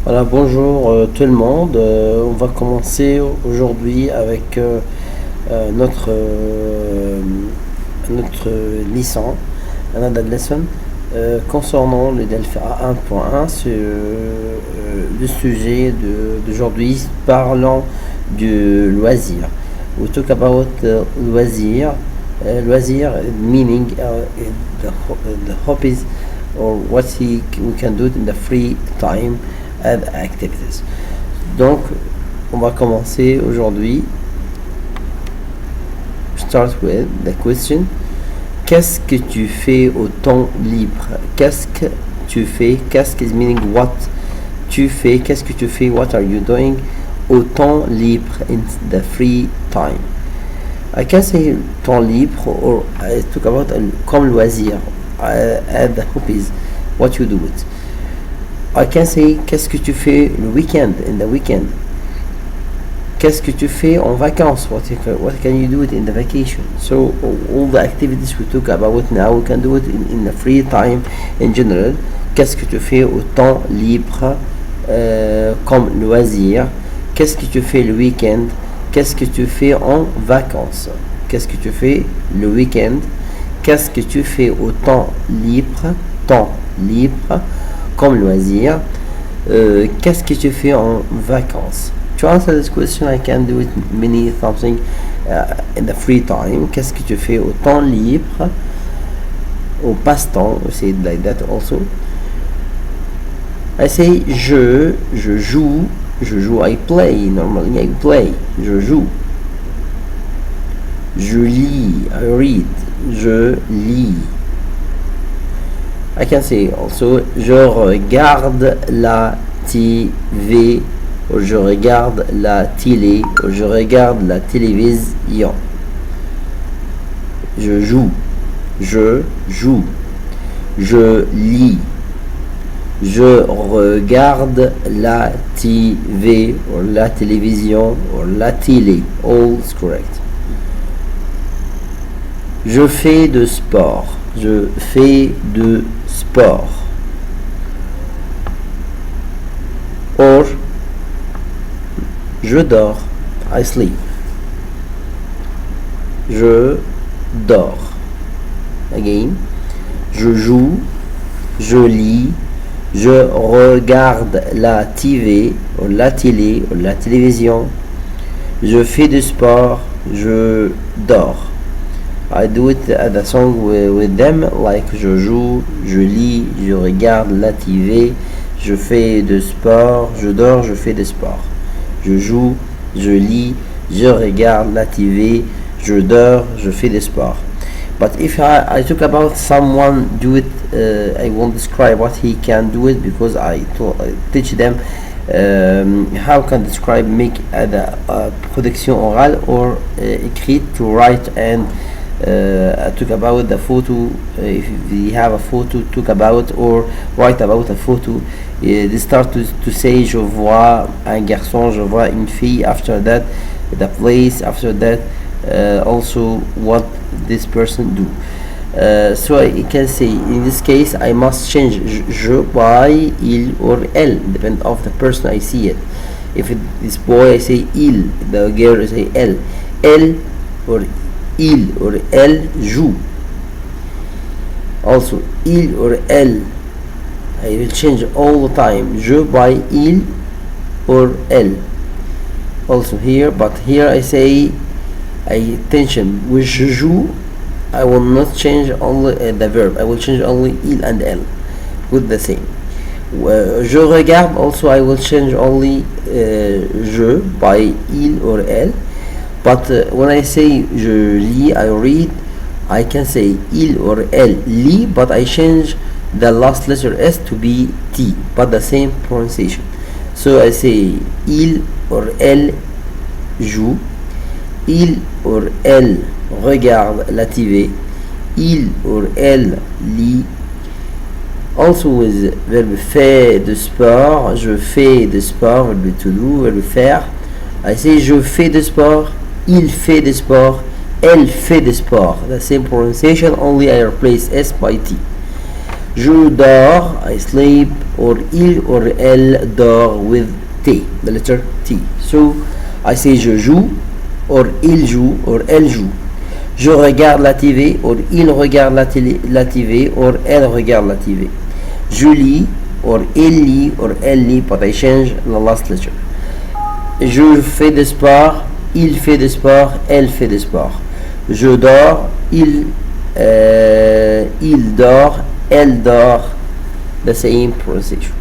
Voilà, bonjour tout le monde. On va commencer aujourd'hui avec notre leçon, another lesson, concernant le DELF A1.1 sur le sujet d'aujourd'hui. Parlons du loisir. We talk about loisir. Loisir meaning the hobbies or what we can do in the free time and activities. Donc, on va commencer aujourd'hui. Start with the question. Qu'est-ce que tu fais au temps libre? Qu'est-ce que tu fais? Qu'est-ce is meaning what tu fais? Qu'est-ce que tu fais? What are you doing au temps libre in the free time? I can say temps libre or I talk about comme loisir and the hobbies. What you do it. I can say qu'est-ce que tu fais le weekend, in the weekend. Qu'est-ce que tu fais en vacances? What can you do it in the vacation? So all the activities we talk about now, we can do it in the free time in general. Qu'est-ce que tu fais au temps libre comme loisir? Qu'est-ce que tu fais le week-end? Qu'est-ce que tu fais en vacances? Qu'est-ce que tu fais le week-end? Qu'est-ce que tu fais au temps libre? Temps libre comme loisir. Qu'est-ce que tu fais en vacances? To answer this question, I can do it many something in the free time. Qu'est-ce que tu fais au temps libre? Au passe-temps, we say it like that also. I say je joue, I play, normally I play, je joue. Je lis, I read, je lis. I can say also, je regarde la TV, ou je regarde la télé, ou je regarde la télévision. Je joue, je lis, je regarde la TV, ou la télévision, ou la télé. All is correct. Je fais de sport. Je fais de sport. Or, je dors. I sleep. Je dors. Again. Je joue. Je lis. Je regarde la TV, ou la télé, ou la télévision. Je fais du sport. Je dors. I do it at the song with them, like je joue, je lis, je regarde la TV, je fais de sport, je dors, je fais de sport. Je joue, je lis, je regarde la TV, je dors, je fais de sport. But if I talk about someone do it, I won't describe what he can do it because I teach them how can describe make the production orale or écrite to write and talk about the photo. If we have a photo, talk about or write about a photo. They start to say je vois un garçon, je vois une fille. After that, the place. After that, also what this person do. So I can say in this case I must change je by il or elle, depend of the person I see it. If it is boy, I say il. The girl, I say elle. Elle or il or elle joue. Also il or elle, I will change all the time. Je by il or elle. Also here, but here I say attention with je joue. I will not change only the verb. I will change only il and elle with the same. Je regarde, also I will change only je by il or elle. But when I say je lis, I read, I can say il or elle lit, but I change the last letter S to be T, but the same pronunciation. So I say il or elle joue, il or elle regarde la TV, il or elle lit. Also with verbe fait de sport, je fais de sport, verbe to do, verbe faire. I say je fais de sport, il fait de sport, elle fait de sport. The same pronunciation, only I replace S by T. Je dors, I sleep, or il or elle dort with T, the letter T. So I say je joue, or il joue, or elle joue. Je regarde la TV, or il regarde la TV, or elle regarde la TV. Je lis, or il lit, or elle lit, but I change the last letter. Je fais du sport, il fait du sport, elle fait du sport. Je dors, il dort, elle dort. The same pronunciation.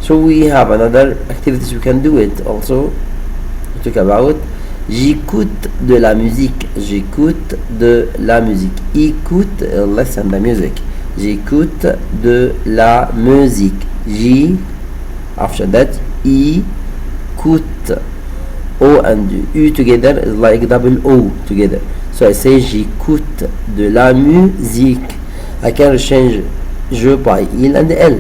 So we have another activities we can do it also. We talk about j'écoute de la musique. J'écoute de la musique. Écoute, listen the music. J'écoute de la musique. After that, écoute. O and U together is like double O together. So I say j'écoute de la musique. I can change je by il and elle.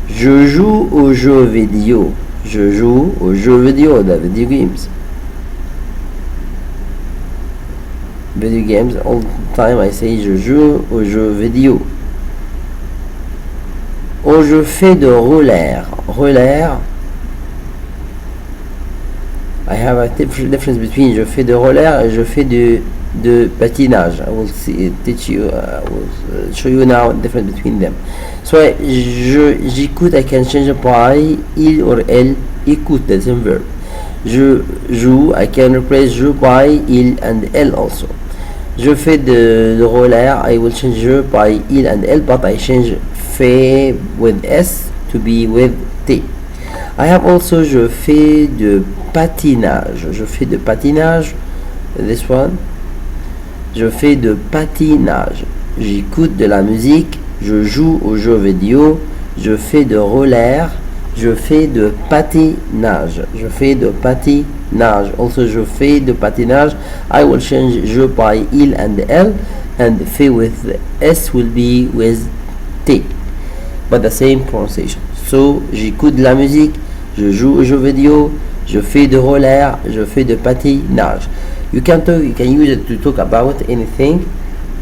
Je joue aux jeux vidéo. Je joue aux jeux vidéo, the video games. Video games, all the time I say je joue aux jeux vidéo. Ou je fais de roller. Roller. I have a difference between je fais de roller et je fais de patinage. I will teach you, I will show you now the difference between them. So j'écoute, I can change by il or elle écoute, the same verb. Je joue, I can replace je by il and elle also. Je fais de roller, I will change je by il and elle, but I change fait with S to be with T. I have also je fais de patinage. Je fais de patinage. This one. Je fais de patinage. J'écoute de la musique. Je joue aux jeux vidéo. Je fais de roller. Je fais de patinage. Je fais de patinage. Also, je fais de patinage. I will change je by il and elle. And fait with S will be with T. But the same pronunciation. So, j'écoute de la musique. Je joue aux jeux vidéo. Je fais de roller. Je fais de patinage. You can use it to talk about anything.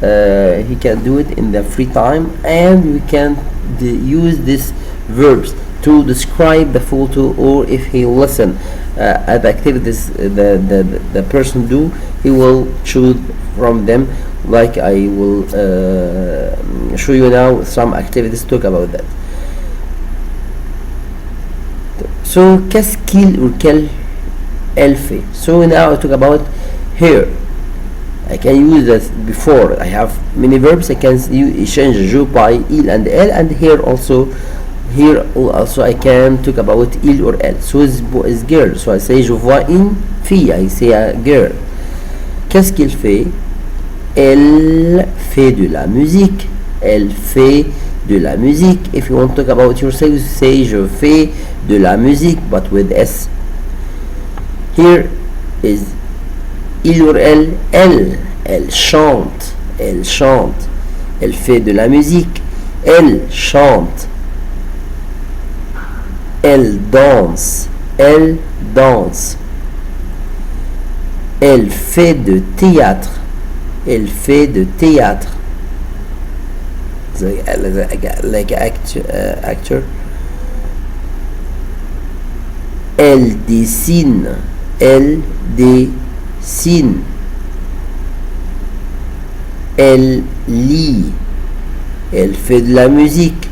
He can do it in the free time, and we can use these verbs to describe the photo, or if he listen at the activities the person do, he will choose from them. Like I will show you now some activities to talk about that. So, qu'est-ce qu'il ou qu'elle elle fait? So now I talk about here. I can use that before. I have many verbs. I can change je by il and elle, and here also I can talk about il or elle. So is girl. So I say je vois une fille. I say a girl. Qu'est-ce qu'il fait? Elle fait de la musique. Elle fait de la musique. If you want to talk about yourself, you say je fais de la musique, but with S. Here is il or elle, elle chante, elle chante, elle fait de la musique, elle chante, elle danse, elle danse, elle fait de théâtre, elle fait de théâtre, like actor, elle dessine, elle dessine, elle lit, elle fait de la musique,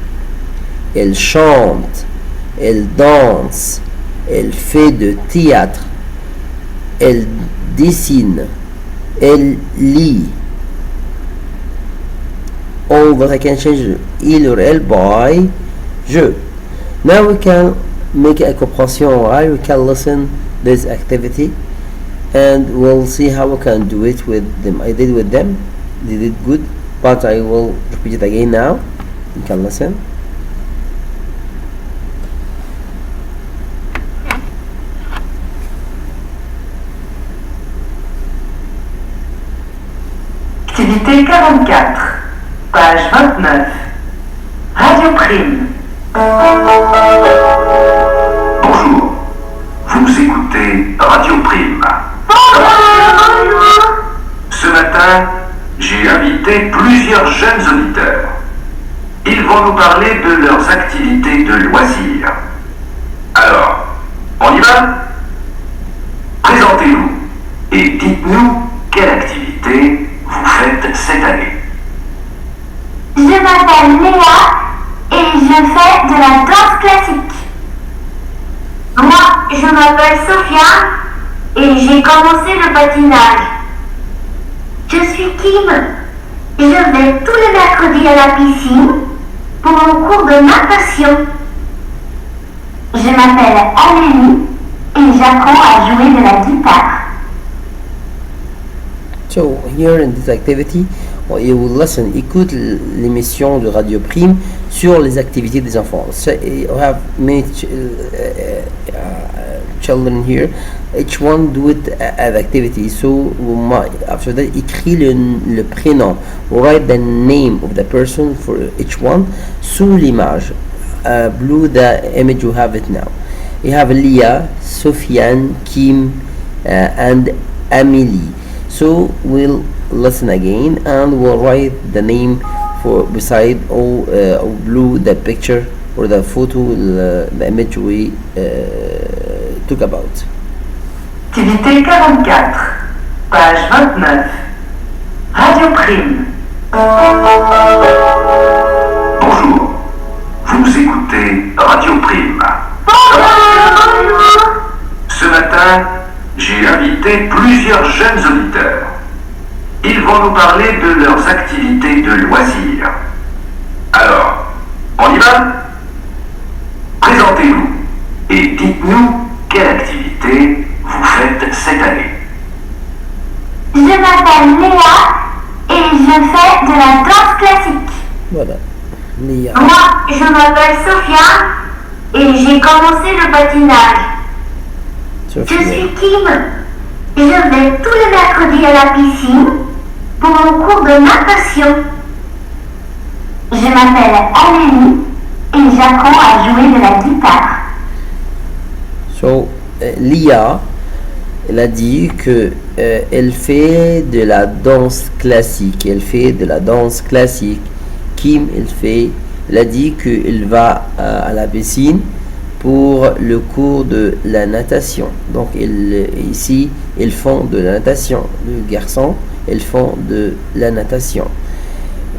elle chante, elle danse, elle fait de théâtre, elle dessine, elle lit. All that I can change il or elle by je. Now we can make a comprehension orale. We can listen this activity, and we'll see how we can do it with them. I did with them, they did good, but I will repeat it again now. You can listen. Activité 44, page 29, Radio Prime. Bonjour, vous écoutez Radio Prime. Ce matin, j'ai invité plusieurs jeunes auditeurs. Ils vont nous parler de leurs activités de loisirs. Alors, on y va? Présentez-vous et dites-nous quelle activité vous faites cette année. Je m'appelle Léa et je fais de la danse classique. Moi, je m'appelle Sophia et j'ai commencé le patinage. Je suis Kim. Je vais tous les mercredis à la piscine pour mon cours de natation. Je m'appelle Amélie et j'apprends à jouer de la guitare. So here in this activity, you will listen. Écoute l'émission de Radio Prime sur les activités des enfants. So, you have many children here. Each one do it as activity. So after that, écris le prénom. Write the name of the person for each one sous l'image. Blue the image you have it now. You have Leah, Sofiane, Kim, and Amélie. So we'll listen again and we'll write the name for beside all blue the picture or the photo the image we took about. Activité 44, page 29. Radio Prime. Bonjour, vous écoutez Radio Prime. Bonjour. Ce matin, j'ai invité plusieurs jeunes auditeurs. Ils vont nous parler de leurs activités de loisirs. Alors, on y va? Présentez-vous et dites-nous quelle activité vous faites cette année. Je m'appelle Léa et je fais de la danse classique. Voilà. Leah. Moi, je m'appelle Sophia et j'ai commencé le patinage. Je Sophia. suis Kim. Je vais tous les mercredis à la piscine pour mon cours de natation. Je m'appelle Amélie et j'apprends à jouer de la guitare. So, Leah, elle a dit que elle fait de la danse classique. Elle fait de la danse classique. Kim, elle a dit qu'elle va à la piscine pour le cours de la natation. Donc ici, ils font de la natation. Les garçons, ils font de la natation.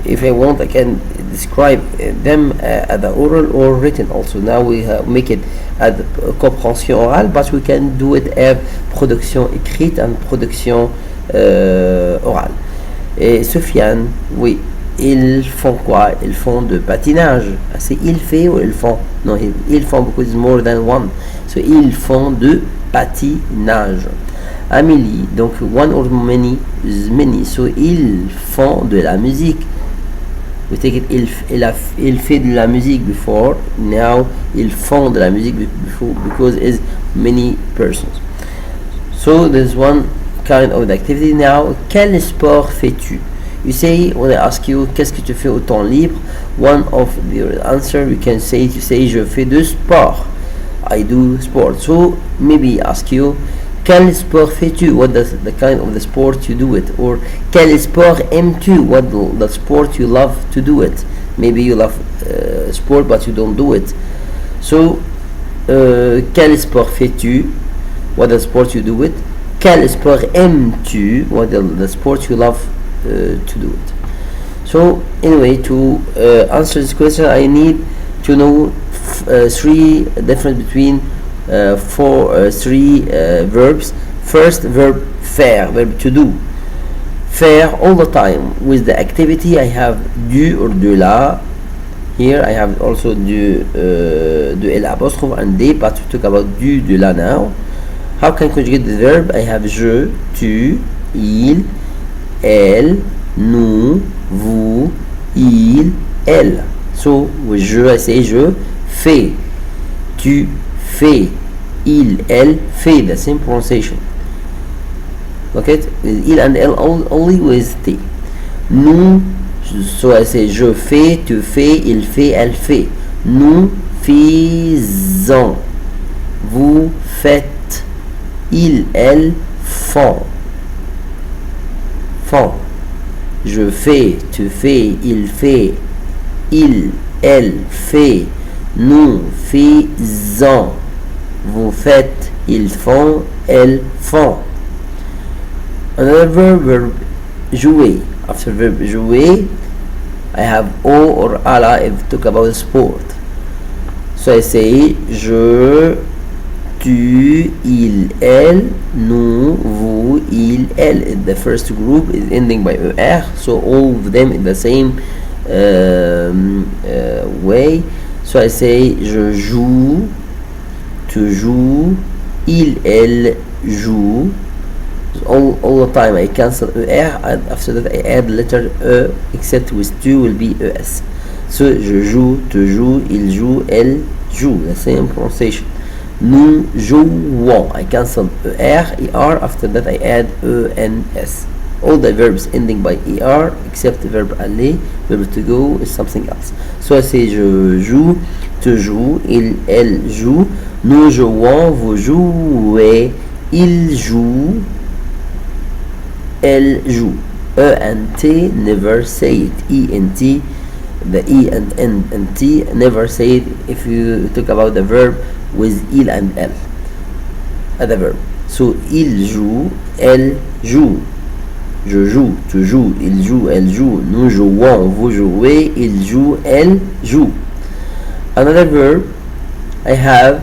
If I want, I can describe them at the oral or written also. Now we make it at compréhension orale, but we can do it as production écrite and production orale. Et Sofiane, oui, ils font quoi? Ils font de patinage. C'est il fait ou ils font? Non, ils font because it's more than one. So ils font de patinage. Amélie, donc one or many is many. So ils font de la musique. We take it, il fait de la musique before. Now ils font de la musique before because it's many persons. So there's one kind of activity. Now, quel sport fais-tu? You say, when I ask you, qu'est-ce que tu fais au temps libre? One of the answer you can say, tu sais, je fais de sport. I do sport. So maybe ask you, quel sport fais-tu? What does the kind of the sport you do it? Or quel sport aimes-tu? What the sport you love to do it? Maybe you love sport but you don't do it. So quel sport fais-tu? What the sport you do it? Quel sport aimes-tu? What the sport you love to do it. So anyway, to answer this question, I need to know three difference between three verbs. First, verb faire, verb to do. Faire all the time. With the activity, I have du or de la. Here I have also du, de L apostrophe and des, but we talk about du, de la now. How can I conjugate the verb? I have je, tu, il, elle, nous, vous, il, elle. So with je, I say je fais, tu fais, il, elle fait. The same pronunciation. Okay, with il and elle only with t. Nous, so I say je fais, tu fais, il fait, elle fait. Nous faisons, vous faites, il, elle font. Font. Je fais, tu fais, il fait, il, elle, fait, nous, faisons, vous faites, ils font, elles font. Another verb, jouer. After verb jouer, I have o or ala if we talk about sport. So I say je, tu, il, elle, nous, vous, il, elle. The first group is ending by er, so all of them in the same way. So I say je joue, tu joues, il, elle joue. All the time I cancel er, and after that I add letter e, except with tu will be es. So je joue, tu joues, il joue, elle joue. The same pronunciation. Nous jouons. I cancel er, after that I add ens. All the verbs ending by er except the verb aller, verb to go is something else. So I say je joue, tu joues, il, elle joue, nous jouons, vous jouez, il joue, elle joue. E and T never say it. E and T, the E and N and T never say it if you talk about the verb with il and elle. The verb. So il joue, elle joue. Je joue, tu joues, il joue, elle joue, nous jouons, vous jouez, il joue, elle joue. Another verb, I have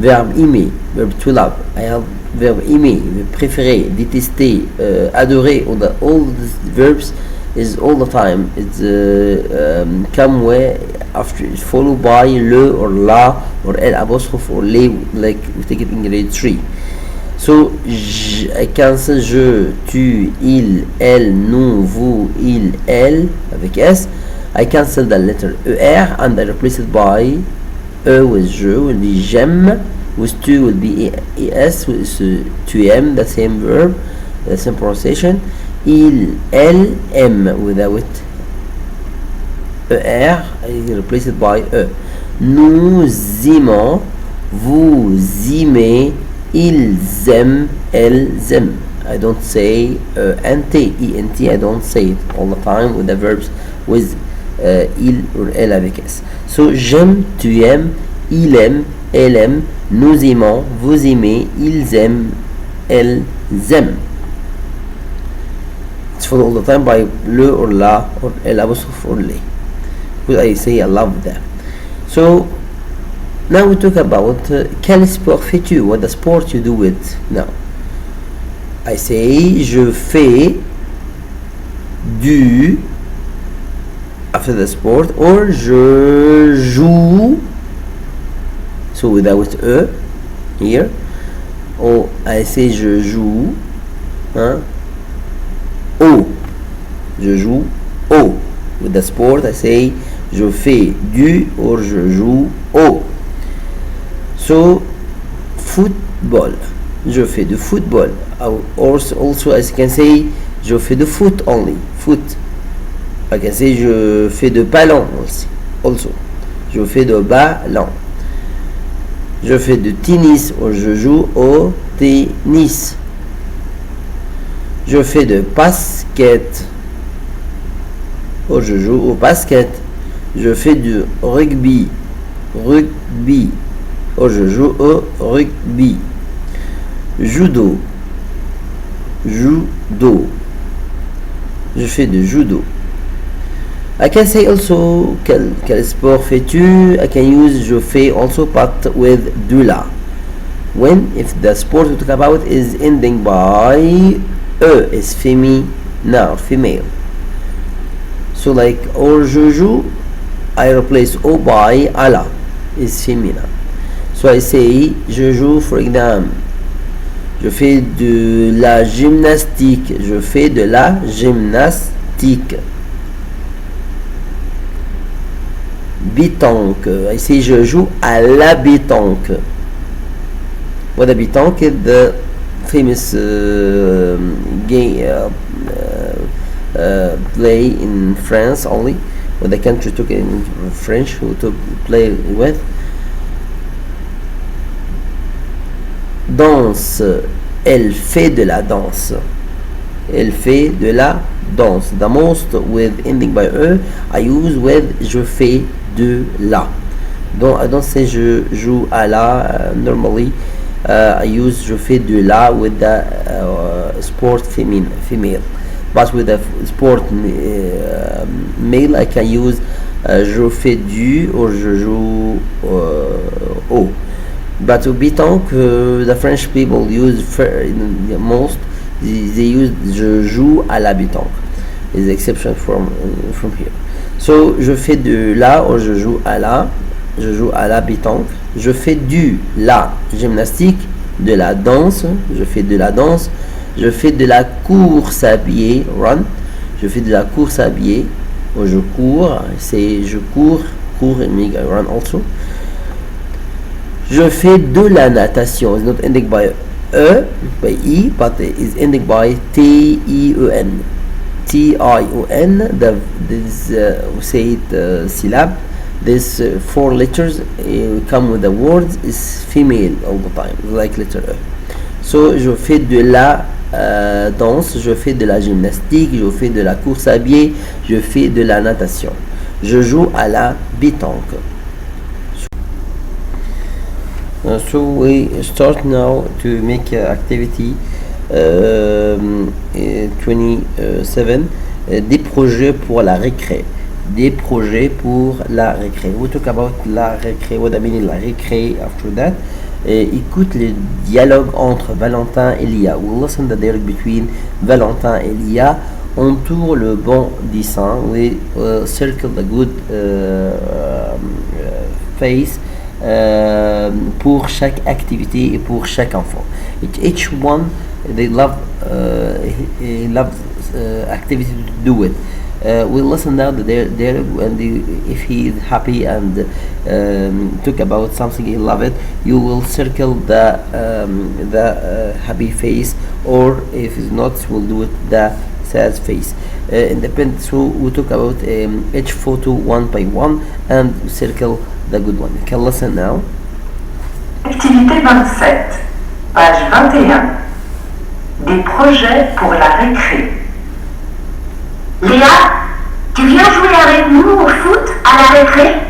verbe aimer, verb to love. I have verbe aimer, préférer, détester, adorer. All these verbs is all the time. It's come where after it's followed by le or la or el apostrophe or les, like we take it in grade 3. So I cancel je, tu, il, elle, nous, vous, il, elle avec s. I cancel the letter er and I replace it by e with je will be j'aime, with tu will be es, with tu aimes, the same verb, the same pronunciation. Il, elle, aime without er, I replace it by e. Nous aimons, vous aimez, ils aiment, elles aiment. I don't say ent, ent, I don't say it all the time with the verbs with il or elle avec s. So j'aime, tu aimes, il aime, elle aime, nous aimons, vous aimez, ils aiment, elles aiment. It's followed all the time by le or la or el apostrophe or les. Because I say I love them. So now we talk about quel sport fais-tu? What the sport you do it now? I say je fais du after the sport, or je joue, so without e here, or I say je joue au, je joue au. With the sport I say je fais du or je joue au. So football, je fais du football. Also I can say je fais de foot only, foot. I can say je fais de ballon also. Je fais de ballon. Je fais de tennis ou je joue au tennis. Je fais de basket ou je joue au basket. Je fais du rugby ou je joue au rugby. Judo. Je fais du judo. I can say also quel sport fais-tu? I can use je fais also but with du la. When if the sport we talk about is ending by e, is female. So like or je joue, I replace o by ala, is féminin. So I say je joue, for example, je fais de la gymnastique, je fais de la gymnastique. Pétanque, I say je joue à la pétanque. What the pétanque is the famous game play in France only, what the country took in French who to play with. Danse, elle fait de la danse. Elle fait de la danse. The most with ending by E, I use with je fais de la. I don't say je joue à la. Normally, I use je fais de la with the sport female. But with the sport male, I can use je fais du or je joue au. But to pétanque, the French people use most. They use je joue à la pétanque. Is exception from here. So je fais de la or je joue à la. Je joue à la pétanque. Je fais du la gymnastique, de la danse. Je fais de la danse. Je fais de la course à pied, run. Je fais de la course à pied. Ou je cours. C'est je cours and make I run also. Je fais de la natation. It's not ending by E, by E, but it is ending by T-I-E-N. T-I-O-N. This say it syllab. This 4 letters come with the words is female all the time, like letter E. So je fais de la danse, je fais de la gymnastique, je fais de la course à pied, je fais de la natation. Je joue à la pétanque. So we start now to make activity 27, des projets pour la récré. Des projets pour la récré. We talk about la récré, what I mean la récré after that. Écoute le dialogue entre Valentin et Lia. We'll listen the dialogue between Valentin et Lia. Entoure le bon dessin. We circle the good face pour chaque activité et pour chaque enfant. Each one they love activity to do it. We'll listen now to their and if he is happy and talk about something he love it, you will circle the happy face, or if it's not, we'll do it the sad face. Independent. So we talk about each photo one by one and circle the good one. You can listen now. Activité 27, page 21. Des projets pour la récré. Léa, tu viens jouer avec nous au foot à la récré?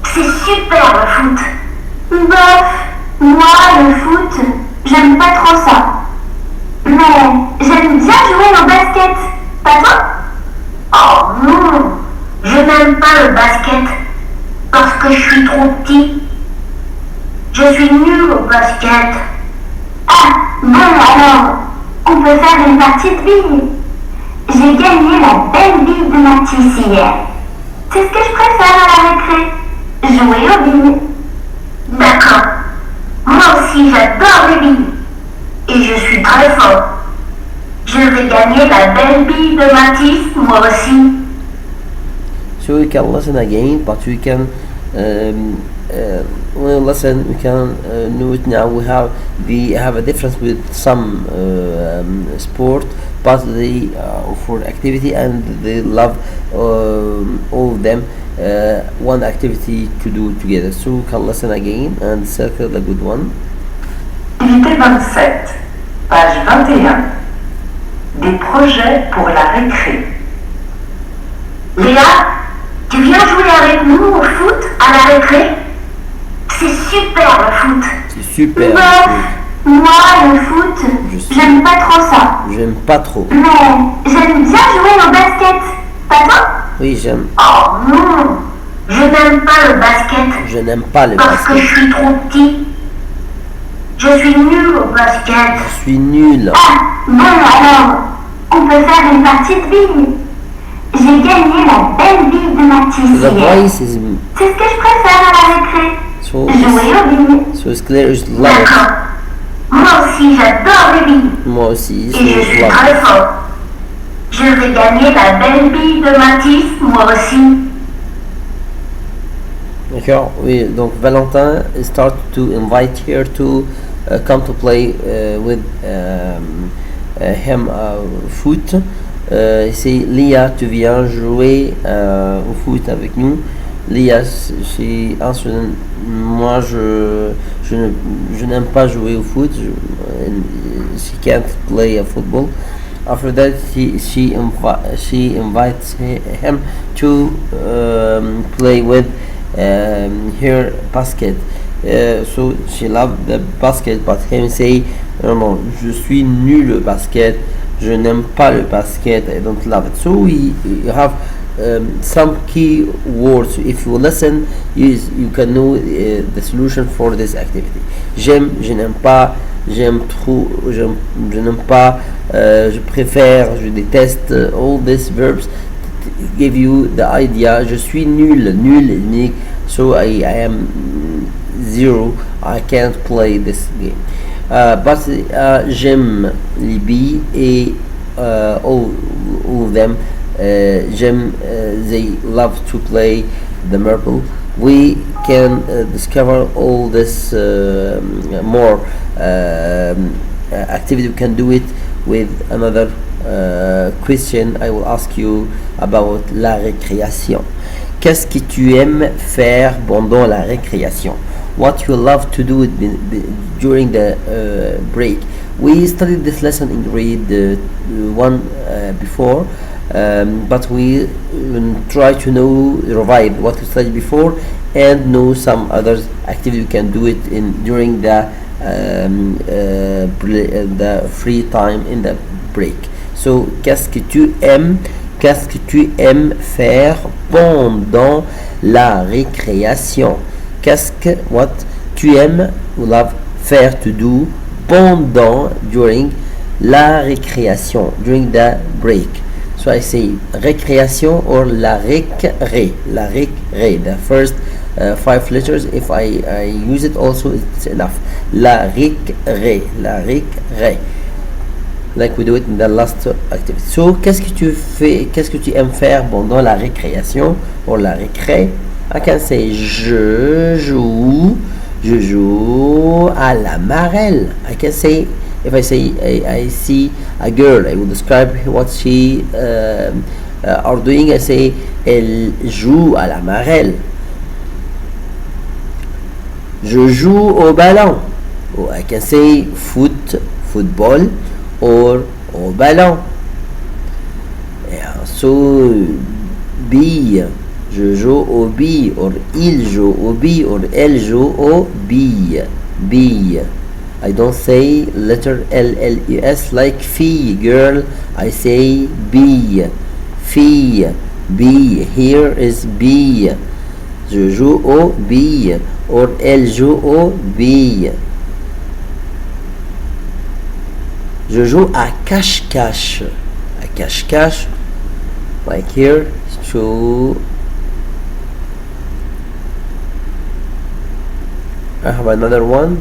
C'est super le foot. Bof, moi le foot, j'aime pas trop ça. Mais j'aime bien jouer au basket. Pas toi? Oh non, je n'aime pas le basket parce que je suis trop petit. Je suis nul au basket. Ah, bon alors, on peut faire une partie de billes. J'ai gagné la belle bille de Mathis hier. C'est ce que je préfère à la récré. Jouer aux billes. D'accord. Moi aussi j'adore les billes. Et je suis très fort. Je vais gagner la belle bille de Mathis, moi aussi. So we can listen again, but we can we'll listen. We can know it now. We have a difference with some sport, but they for activity and they love all of them one activity to do together. So we can listen again and circle the good one. Activité 27, page 21. Des projets pour la récré. Léa, tu viens jouer avec nous au foot à la récré? C'est super le foot. C'est super. Bof, moi le foot, j'aime pas trop ça. J'aime pas trop. Mais j'aime bien jouer au basket. Pas toi? Oui, j'aime. Oh non, je n'aime pas le basket. Je n'aime pas le parce que basket. je suis trop petit. Je suis nul au basket. Je suis nul. Ah, bon alors, on peut faire une partie de billes. J'ai gagné la belle bille de Mathis The hier. voice is C'est ce que je préfère à la récré. so Jouer aux billes. it's clear. It's love it. D'accord. Moi aussi j'adore les billes. Moi aussi, so Et je suis love très it. fort. Je vais gagner la belle bille de Mathis, moi aussi. D'accord. Oui. Donc Valentin start to invite her to come to play with him foot. C'est Lia, tu viens jouer au foot avec nous. Lia, c'est un student. Moi, je n'aime pas jouer au foot. She can't play football. After that, she invites him to play with her basket. So she loved the basket, but him say, non, je suis nul au basket. Je n'aime pas le basket. I don't love it. So we have some key words. If you listen, you can know the solution for this activity. J'aime, je n'aime pas, j'aime trop, je n'aime pas, je préfère, je déteste. All these verbs give you the idea. Je suis nul, unique. So I am zero. I can't play this game. But j'aime les billes et all of them. J'aime, they love to play the marble. We can discover all this more activity. We can do it with another question. I will ask you about la récréation. Qu'est-ce que tu aimes faire pendant la récréation? What you love to do during the break. We studied this lesson in grade 1 before, but we try to revive what we studied before and know some other activity you can do it during the free time in the break. So, qu'est-ce que tu aimes faire pendant la récréation? What tu aimes, you love, faire, to do, pendant, during, la récréation, during the break. So I say récréation or la récré, the first 5 letters. If I use it also, it's enough. La récré, like we do it in the last activity. So qu'est-ce que tu aimes faire pendant la récréation or la récré? I can say je joue à la marelle. I can say, if I say I see a girl, I will describe what she are doing. I say elle joue à la marelle. Je joue au ballon. Or I can say football or au ballon. Yeah, so bille. Je joue aux billes, or il joue aux billes, or elle joue aux billes. I don't say letter L-L-E-S like fille, girl. I say bille, fille, bille. Here is bille. Je joue aux billes, or elle joue aux billes. Je joue à cache-cache. À cache-cache, like here, to I have another one.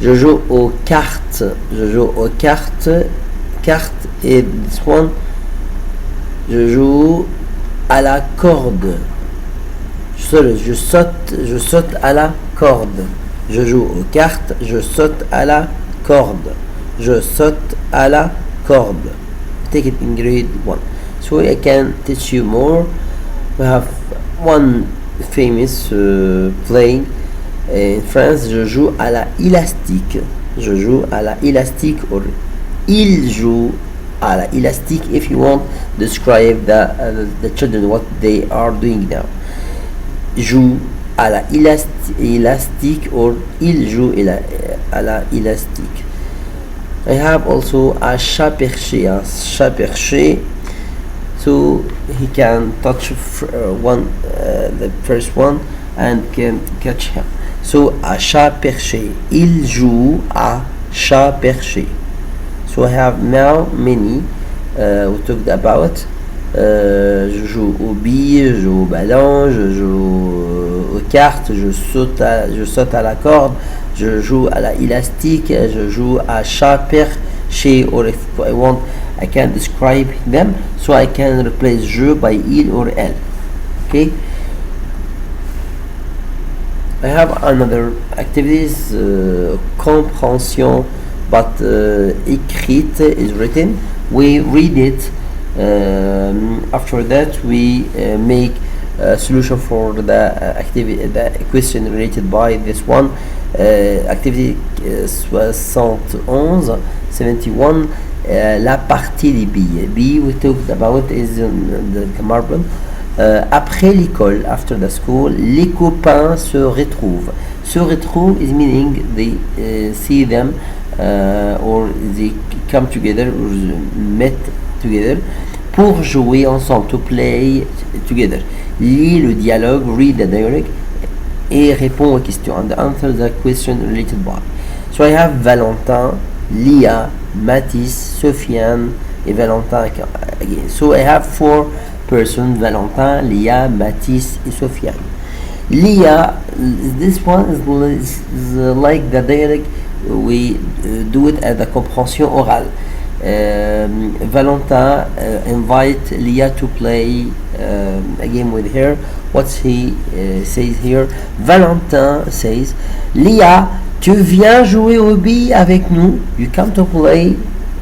Je joue aux cartes. Cartes et this one. Je joue à la corde. Je saute à la corde. Je joue aux cartes. Je saute à la corde. Je saute à la corde. Take it in grade 1. So I can teach you more. We have one famous playing. In France, je joue à la élastique. Je joue à la élastique, or il joue à la élastique. If you want, describe the children what they are doing now. Joue à la élastique, or il joue à la élastique. I have also a chat perché. A chat perché. So he can touch the first one and can catch him. So à chat perché. Il joue à chat perché. So I have now many we talked about. Je joue aux billes, je joue au ballon, je joue aux cartes, je saute à la corde, je joue à la élastique, je joue à chat perché. Or if I want, I can describe them, so I can replace je by il or elle. Okay. I have another activities, compréhension, but écrite is written. We read it. After that, we make a solution for the activity, the question related by this one. Activity 71, la partie des billes. B we talked about is the marble. Après l'école, after the school, les copains se retrouvent. Se retrouvent is meaning they see them or they come together or met together pour jouer ensemble, to play together. Lis le dialogue, read the dialogue et réponds aux questions and answer the question related by. So I have Valentin, Lia, Mathis, Sofiane et Valentin again. So I have 4 persons, Valentin, Lia, Mathis et Sofiane. Lia, this one is like the dialogue we do it at the comprehension orale. Valentin invite Lia to play a game with her. What he says here? Valentin says, Lia, tu viens jouer au billes avec nous? You come to play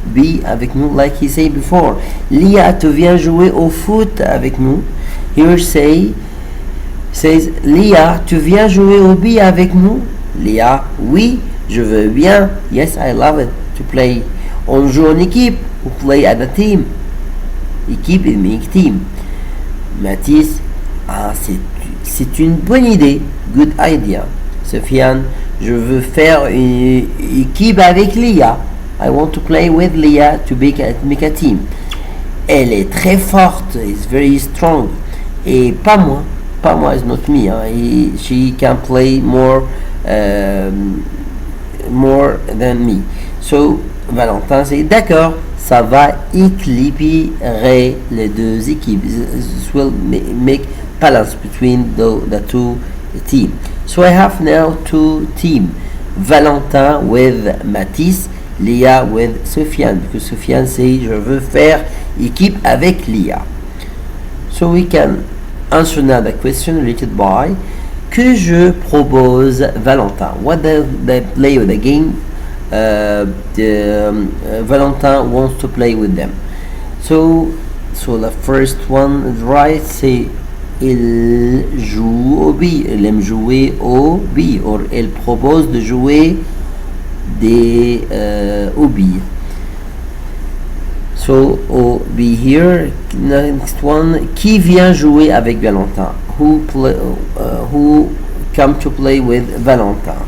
billes avec nous, like he said before. Lia, tu viens jouer au foot avec nous? Here says, Lia, tu viens jouer au billes avec nous? Lia, oui, je veux bien. Yes, I love it to play. On joue en équipe, ou play as a team. Équipe et meaning team. Mathis, c'est une bonne idée. Good idea. Sofiane, je veux faire une équipe avec Lia. I want to play with Lia to make a team. Elle est très forte, is very strong. Et pas moi is not me. She can play more than me. So Valentin c'est d'accord, ça va équilibrer les deux équipes. This will make balance between the two teams. So I have now 2 teams. Valentin with Mathis, Lia with Sofiane, because Sofiane say je veux faire équipe avec Lia. So we can answer now the question related by que je propose Valentin. What they play with the game? Valentin wants to play with them. So the first one is right. C'est il joue au billes. Il aime jouer au billes. Or elle propose de jouer aux billes. So au billes here. Next one. Qui vient jouer avec Valentin? Who come to play with Valentin?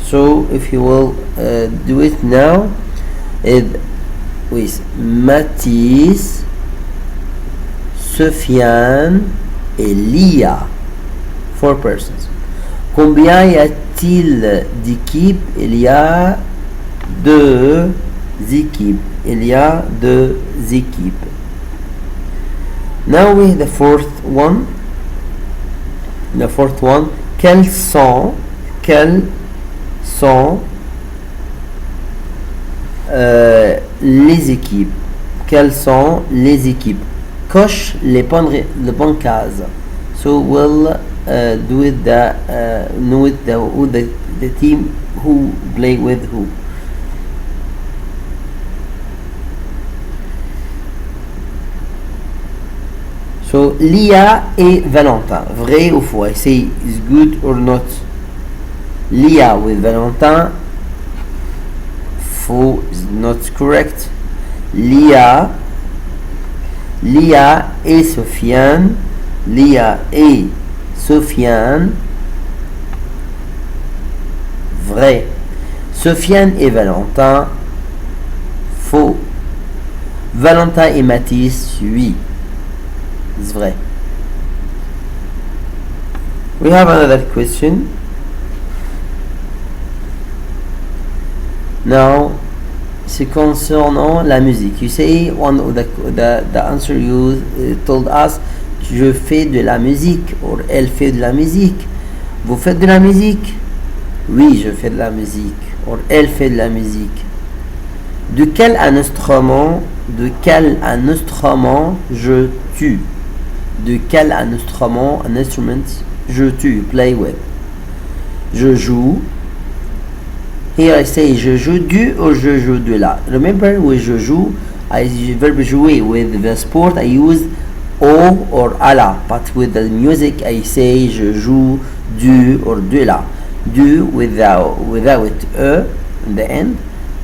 So if you will do it now, with Mathis, Sofiane et Lia, 4 persons. Combien y a-t-il d'équipes? Il y a 2 équipes. Il y a 2 équipes. Now we have the fourth one. Quelles sont les équipes? Quelles sont les équipes? Coche les bonnes cases. So we'll do it the team who play with who. So Lia et Valentin, vrai ou faux? I say is good or not. Lia with Valentin, faux, is not correct. Lia et Sofiane, vrai. Sofiane et Valentin, faux. Valentin et Mathis, oui, c'est vrai. We have another question. Now, c'est concernant la musique. You say one of the answer you told us, je fais de la musique, or elle fait de la musique. Vous faites de la musique? Oui, je fais de la musique, or elle fait de la musique. De quel instrument joues-tu? De quel instrument, un instrument, joues-tu? Play with. Je joue. Here I say je joue du or je joue de la. Remember with je joue, I use verb jouer. With the sport I use au or à la. But with the music I say je joue du or de la. Du without e in the end.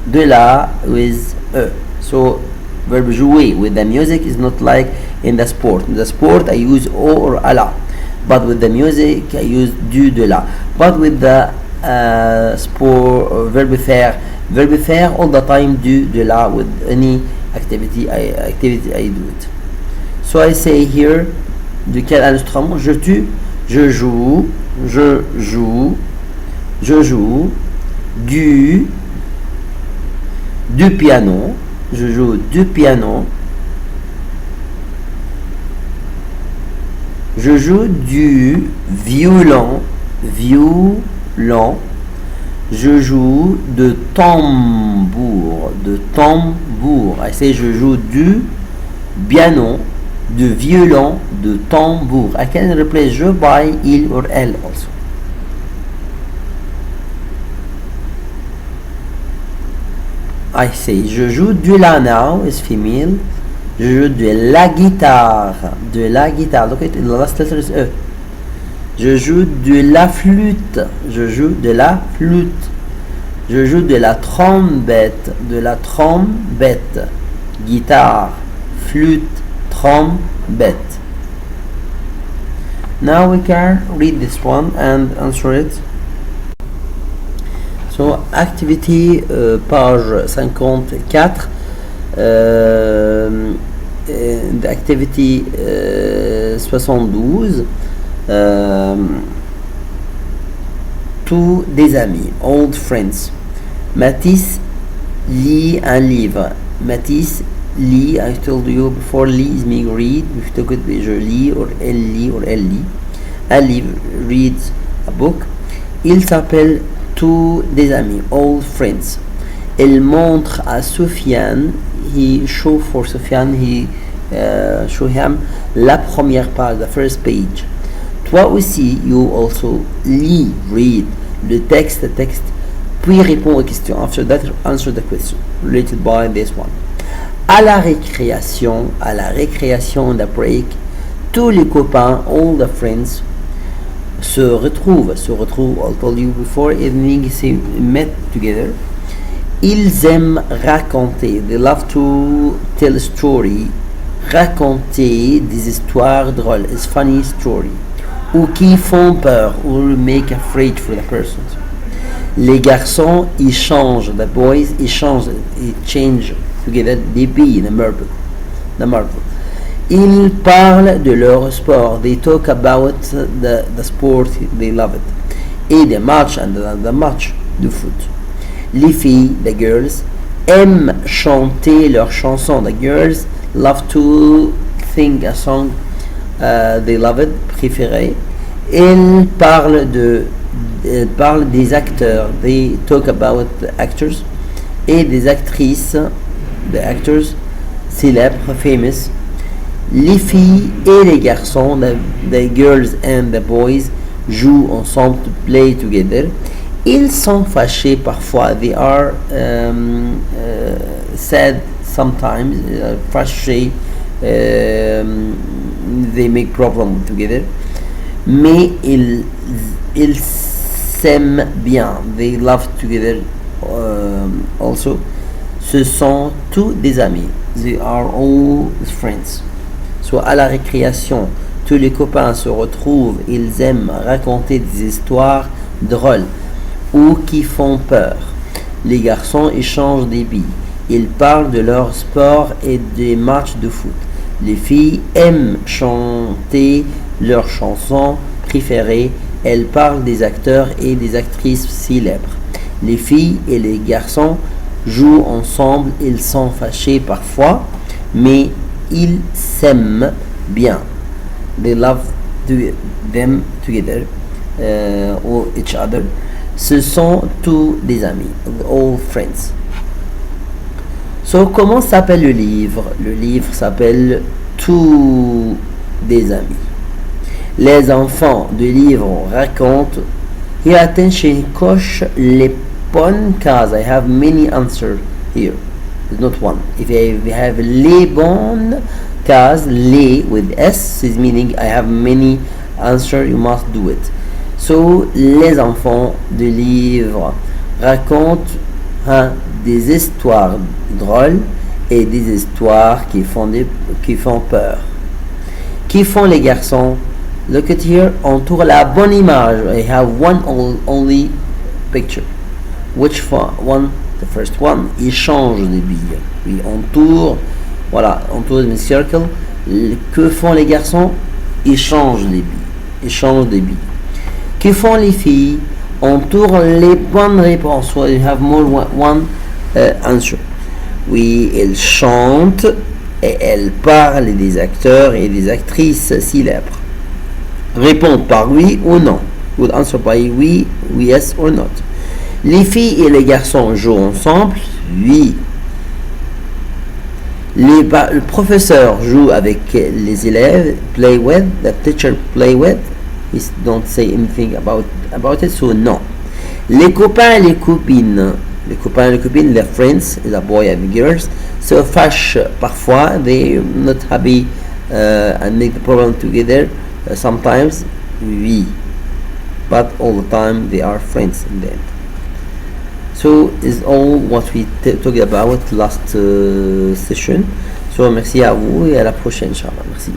De la with e. So verb jouer with the music is not like in the sport. In the sport I use au or à la, but with the music I use du, de, la. But with the sport verb faire all the time du, de, la. With any activity I do it. So I say here, de quel instrument? Je joue du piano. Je joue du piano. Je joue du violon. Je joue de tambour. I say je joue du piano, de violon, de tambour. I can replace je by il or elle also. I say je joue du la now is female. Je joue de la guitare. Look at the last letter is E. Je joue de la flûte. Je joue de la trompette. Guitare, flûte, trompette. Now we can read this one and answer it. So activity page 54. Activity 72. Tous des amis, old friends. Mathis lit un livre. Mathis lit, I told you before, lit is mean read. We took it, je lis or elle lit. Un livre, reads a book. Il s'appelle tous des amis, old friends. Il montre à Sofiane, he show for Sofiane, he show him la première page, the first page. Toi aussi, you also lis, read le texte, puis réponds aux questions. After that, answer the question related by this one. À la récréation, the break, tous les copains, all the friends, se retrouvent, I told you before, evening, they met together. Ils aiment raconter, they love to tell a story, raconter des histoires drôles, is funny story, ou qui font peur, or make afraid for the person. Les garçons, ils changent, the boys, ils change together, they be the marble. Ils parlent de leur sport, they talk about the sport, they love it. Et des matchs, and the match, de foot. Les filles, the girls, aiment chanter leurs chansons, the girls love to sing a song, they love it, préféré. Ils parlent des acteurs, they talk about the actors, et des actrices, the actors, célèbres, famous. Les filles et les garçons, the girls and the boys, jouent ensemble, to play together. Ils sont fâchés parfois, they are sad sometimes, fâchés, they make problem together. Mais ils s'aiment bien, they love together also. Ce sont tous des amis, they are all friends. So à la récréation, tous les copains se retrouvent, ils aiment raconter des histoires drôles ou qui font peur. Les garçons échangent des billes, ils parlent de leur sport et des matchs de foot. Les filles aiment chanter leurs chansons préférées, elles parlent des acteurs et des actrices célèbres. Les filles et les garçons jouent ensemble, ils sont fâchés parfois, mais ils s'aiment bien. They love them together, or each other. Ce sont tous des amis, all friends. So, comment s'appelle le livre? Le livre s'appelle Tous des amis. Les enfants du livre racontent. Here, attention, coche les bonnes cases. I have many answers here. It's not one. If we have les bonnes cases, les with S is meaning I have many answers, you must do it. So, les enfants du livre racontent des histoires drôles et des histoires qui font peur. Qui font les garçons? Look at here, entoure la bonne image. I have one only picture. Which one? The first one. Ils changent les billes. Oui, entoure. Voilà, entoure the circle. Que font les garçons? Ils changent les billes. Ils changent des billes. Que font les filles? Entoure les bonnes réponses. So you have more one answer. Oui, elles chantent et elles parlent des acteurs et des actrices célèbres. Répondent par oui ou non. Would answer by oui, yes or not. Les filles et les garçons jouent ensemble. Oui. Le professeur joue avec les élèves. Play with. The teacher play with. We don't say anything about it, so no. Les copains et les copines. Les copains et les copines, les friends, the boy and the girls, se fâchent parfois. They not happy and make the problem together. Sometimes, oui. But all the time they are friends in the end. So is all what we talked about last session. So merci à vous et à la prochaine, Inch'Allah. Merci.